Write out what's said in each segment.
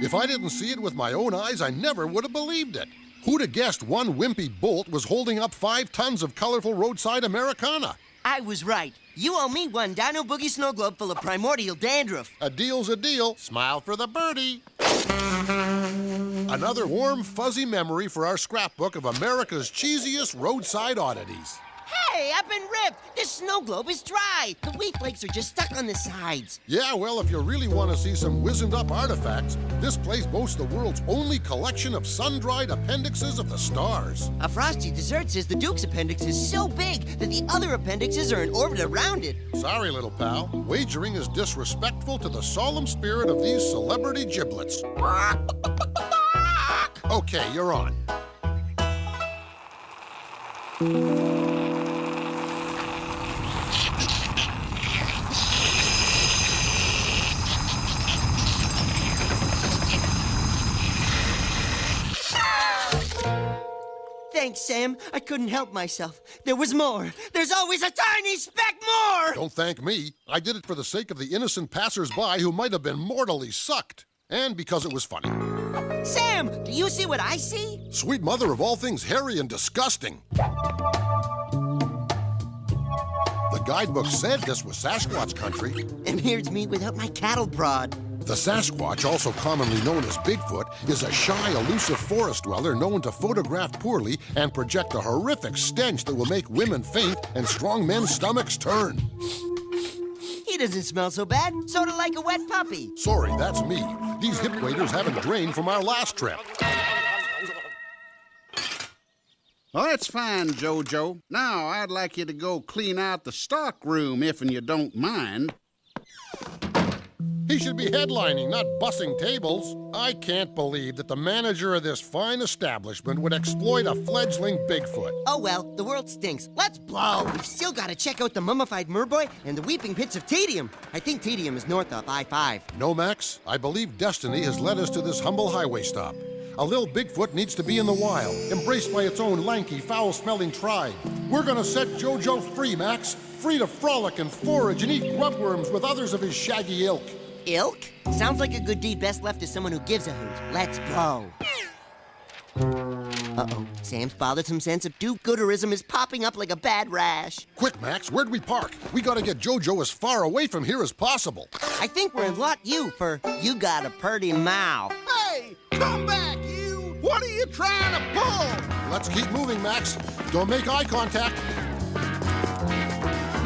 If I didn't see it with my own eyes, I never would have believed it. Who'd have guessed one wimpy bolt was holding up 5 tons of colorful roadside Americana? I was right. You owe me one Dino Boogie snow globe full of primordial dandruff. A deal's a deal. Smile for the birdie. Another warm, fuzzy memory for our scrapbook of America's cheesiest roadside oddities. Hey, I've been ripped. This snow globe is dry. The wheat flakes are just stuck on the sides. Yeah, well, if you really want to see some wizened-up artifacts, this place boasts the world's only collection of sun-dried appendixes of the stars. A frosty dessert says the Duke's appendix is so big that the other appendixes are in orbit around it. Sorry, little pal. Wagering is disrespectful to the solemn spirit of these celebrity giblets. Okay, you're on. Thanks, Sam. I couldn't help myself. There was more. There's always a tiny speck more! Don't thank me. I did it for the sake of the innocent passers-by who might have been mortally sucked. And because it was funny. Sam, do you see what I see? Sweet mother of all things hairy and disgusting. The guidebook said this was Sasquatch country. And here's me without my cattle prod. The Sasquatch, also commonly known as Bigfoot, is a shy, elusive forest dweller known to photograph poorly and project a horrific stench that will make women faint and strong men's stomachs turn. He doesn't smell so bad, sorta like a wet puppy. Sorry, that's me. These hip waders haven't drained from our last trip. Well, that's fine, Jojo. Now, I'd like you to go clean out the stock room, if you don't mind. He should be headlining, not bussing tables. I can't believe that the manager of this fine establishment would exploit a fledgling Bigfoot. Oh well, the world stinks. Let's blow! We've still gotta check out the mummified merboy and the weeping pits of Tedium. I think Tedium is north of I-5. No, Max, I believe destiny has led us to this humble highway stop. A little Bigfoot needs to be in the wild, embraced by its own lanky, foul-smelling tribe. We're gonna set Jojo free, Max. Free to frolic and forage and eat grubworms with others of his shaggy ilk. Ilk? Sounds like a good deed best left to someone who gives a hoot. Let's blow. Uh-oh. Sam's bothersome sense of do-gooderism is popping up like a bad rash. Quick, Max, where'd we park? We gotta get Jojo as far away from here as possible. I think we're in Lot U for You Got a Purty Mouth. Hey, come back, you! What are you trying to pull? Let's keep moving, Max. Don't make eye contact.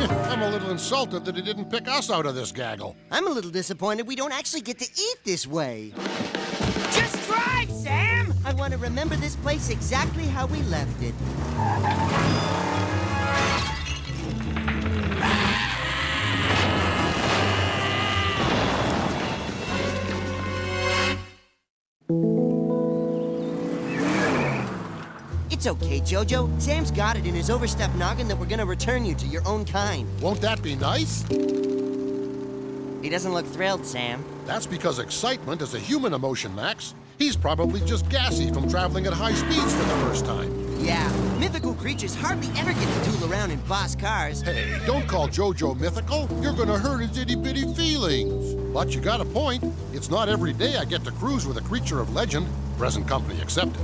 I'm a little insulted that he didn't pick us out of this gaggle. I'm a little disappointed we don't actually get to eat this way. Just drive, Sam! I want to remember this place exactly how we left it. It's okay, Jojo. Sam's got it in his overstuffed noggin that we're gonna return you to your own kind. Won't that be nice? He doesn't look thrilled, Sam. That's because excitement is a human emotion, Max. He's probably just gassy from traveling at high speeds for the first time. Yeah, mythical creatures hardly ever get to tool around in boss cars. Hey, don't call Jojo mythical. You're gonna hurt his itty-bitty feelings. But you got a point. It's not every day I get to cruise with a creature of legend, present company accepted.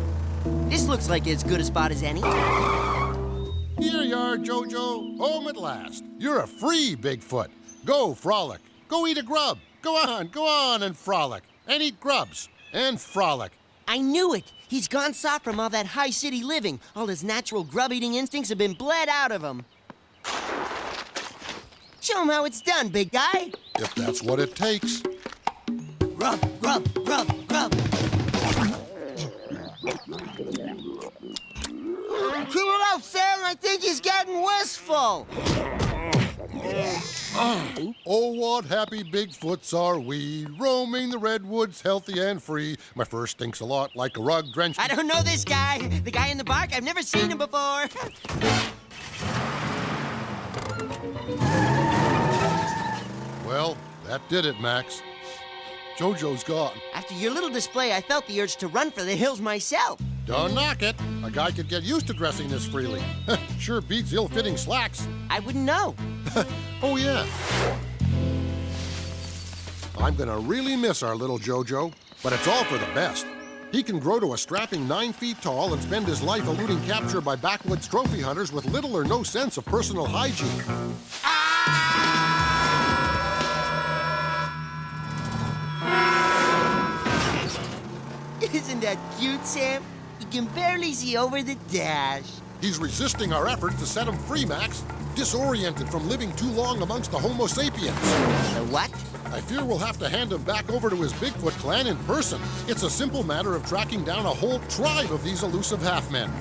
This looks like as good a spot as any. Here you are, Jojo. Home at last. You're a free Bigfoot. Go frolic. Go eat a grub. Go on and frolic. And eat grubs. And frolic. I knew it. He's gone soft from all that high city living. All his natural grub-eating instincts have been bled out of him. Show him how it's done, big guy. If that's what it takes. Grub, grub, grub, grub. Keep it up, Sam. I think he's getting wistful. Oh, what happy Bigfoots are we, roaming the redwoods healthy and free. My fur stinks a lot like a rug drenched. I don't know this guy. The guy in the bark, I've never seen him before. Well, that did it, Max. Jojo's gone. After your little display, I felt the urge to run for the hills myself. Don't knock it. A guy could get used to dressing this freely. Sure beats ill-fitting slacks. I wouldn't know. Oh, yeah. I'm gonna really miss our little Jojo. but it's all for the best. He can grow to a strapping 9 feet tall and spend his life eluding capture by backwoods trophy hunters with little or no sense of personal hygiene. Isn't that cute, Sam? You can barely see over the dash. He's resisting our efforts to set him free, Max, disoriented from living too long amongst the Homo sapiens. The what? I fear we'll have to hand him back over to his Bigfoot clan in person. It's a simple matter of tracking down a whole tribe of these elusive half-men.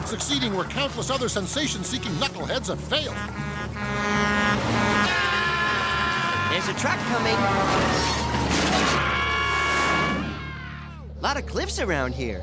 Succeeding where countless other sensation-seeking knuckleheads have failed. There's a truck coming. A lot of cliffs around here.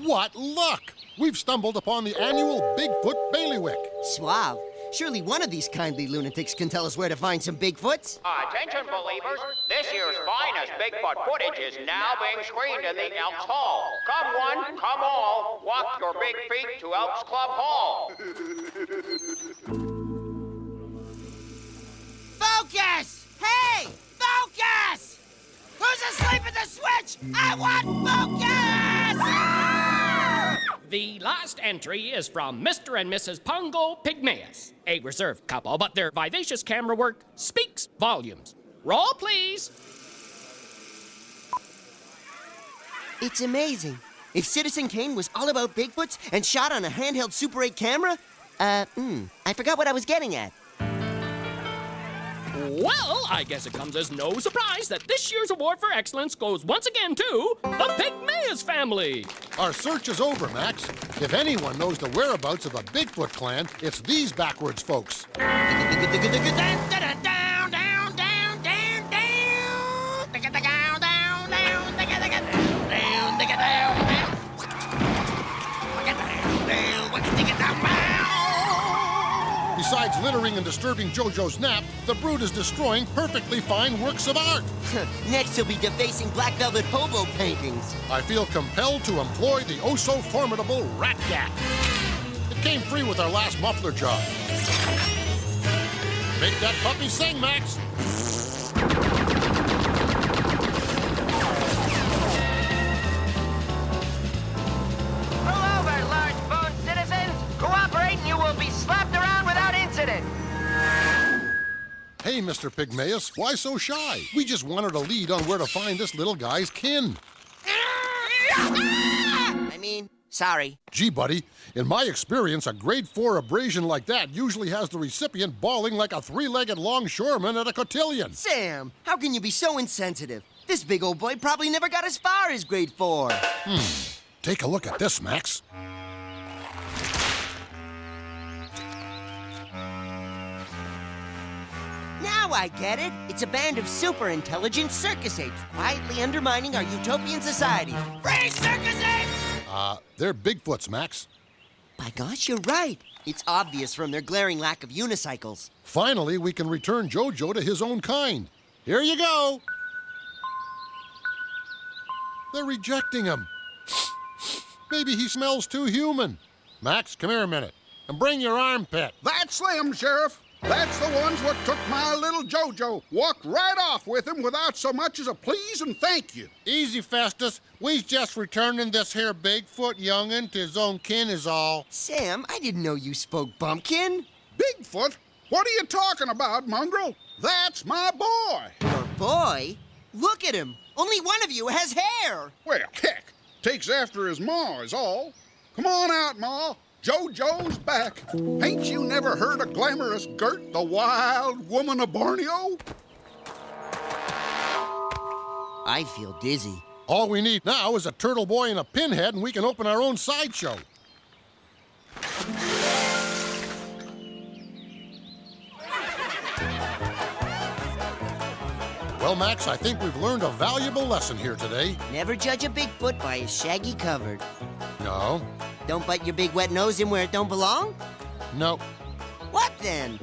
What luck! We've stumbled upon the annual Bigfoot Bailiwick. Suave. Surely one of these kindly lunatics can tell us where to find some Bigfoots. Attention, believers. This year's finest Bigfoot footage is now being screened in the Elks Hall. Come one, come all. Walk your big feet to Elks Club Hall. Focus! Hey! Focus! Who's asleep at the switch? I want focus! The last entry is from Mr. and Mrs. Pongo Pygmaeus, a reserved couple, but their vivacious camera work speaks volumes. Roll, please. It's amazing. If Citizen Kane was all about Bigfoots and shot on a handheld Super 8 camera, I forgot what I was getting at. Well, I guess it comes as no surprise that this year's award for excellence goes once again to the Pygmaeus family. Our search is over, Max. If anyone knows the whereabouts of the Bigfoot clan, it's these backwards folks. Besides littering and disturbing JoJo's nap, the Brood is destroying perfectly fine works of art. Next, he'll be defacing black velvet hobo paintings. I feel compelled to employ the oh-so-formidable Rat Gat. It came free with our last muffler job. Make that puppy sing, Max. Pull over, large-boned citizens. Cooperate and you will be slapped around without incident. Hey, Mr. Pygmaeus, why so shy? We just wanted a lead on where to find this little guy's kin. Sorry. Gee, buddy, in my experience, a grade 4 abrasion like that usually has the recipient bawling like a 3-legged longshoreman at a cotillion. Sam, how can you be so insensitive? This big old boy probably never got as far as grade 4. Take a look at this, Max. Now I get it. It's a band of super intelligent circus apes quietly undermining our utopian society. Free circus apes! They're Bigfoots, Max. By gosh, you're right. It's obvious from their glaring lack of unicycles. Finally, we can return JoJo to his own kind. Here you go. They're rejecting him. Maybe he smells too human. Max, come here a minute. And bring your armpit. That's them, Sheriff. That's the ones what took my little JoJo. Walked right off with him without so much as a please and thank you. Easy, Festus. We's just returning this here Bigfoot young'un to his own kin is all. Sam, I didn't know you spoke bumpkin. Bigfoot? What are you talking about, Mongrel? That's my boy. Your boy? Look at him. Only one of you has hair. Well, heck, takes after his ma is all. Come on out, Ma. JoJo's back. Ain't you never heard of glamorous Gert, the wild woman of Borneo? I feel dizzy. All we need now is a turtle boy and a pinhead, and we can open our own sideshow. Well, Max, I think we've learned a valuable lesson here today. Never judge a Bigfoot by his shaggy cover. No. Don't bite your big wet nose in where it don't belong? No. What then?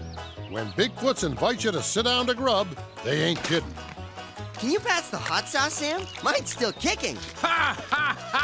When Bigfoots invite you to sit down to grub, they ain't kidding. Can you pass the hot sauce, Sam? Mine's still kicking. Ha ha ha!